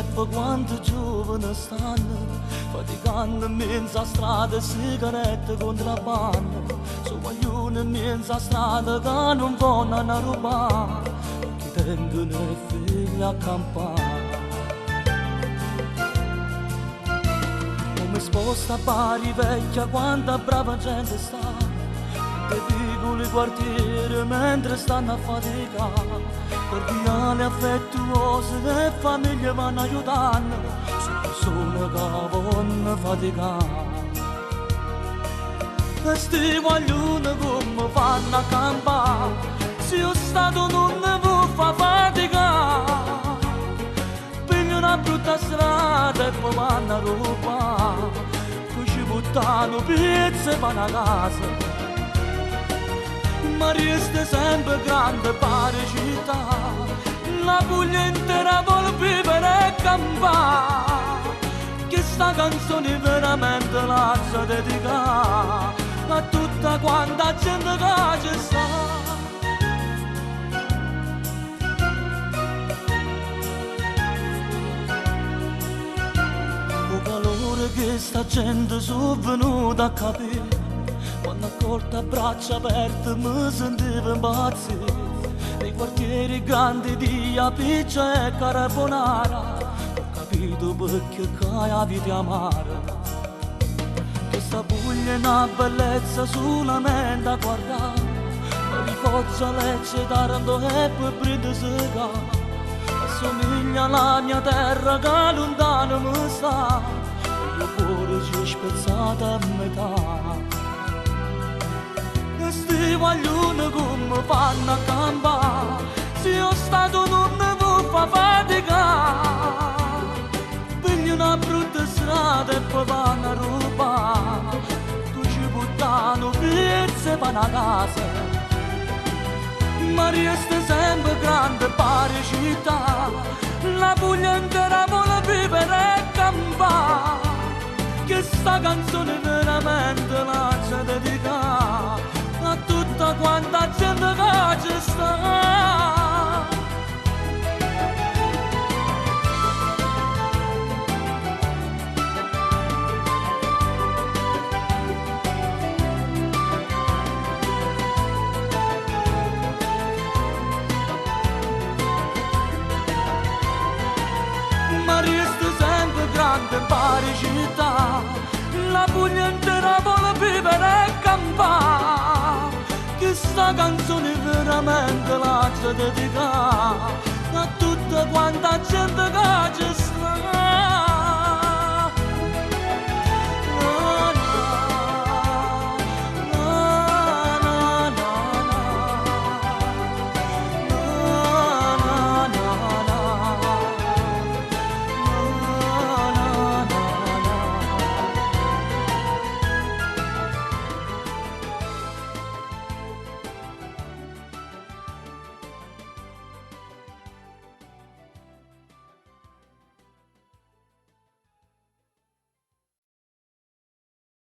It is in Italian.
step quando giovane stanno, faticando in mezzo a strada, sigarette contrabbando, su maglione in mezzo a strada che non vogliono rubare, che tengono i figli a campare. Come sposta a Bari vecchia quanta brava gente sta, dei piccoli quartieri mentre stanno a faticare, cordiali affettuosi le famiglie vanno aiutando su persone che vogliono faticare. Questi guaglioni come fanno a campare, se io stato non ne vuoi fa faticare, pigliano una brutta strada e poi vanno a rubare, poi ci buttano pizze e vanno a casa. Ma resta sempre grande pare città, la Puglia intera vuole vivere e campare, che sta canzone veramente la sa dedicare a tutta quanta gente che ci sta. O calore che sta gente sono venuta a capire, quando accorta a braccia aperte mi sentivo impazzire, nei quartieri grandi di Apiccia e Carbonara, ho capito perché la vita è amara. Questa Puglia è una bellezza solamente a guardare, ma ricoccia Lecce, Taranto e poi Brindisi, assomiglia alla mia terra che lontano mi sta, il mio cuore ci è spezzato a metà. Questi guaglioni come fanno a campare, se io stato non ne vuoi fa faticare, pigliano una brutta strada e poi vanno a rubare, tu ci buttano pizze e vanno a casa. Ma resta sempre grande pare città, la Puglia intera vuole vivere e campare, che sta canzone veramente la c'è dedicata a tutta quanta gente che ci sta. Ma resta sempre grande pare città, la Puglia intera vuole vivere e campare, che sta canzone veramente la c'è dedicata a tutta quanta gente che ci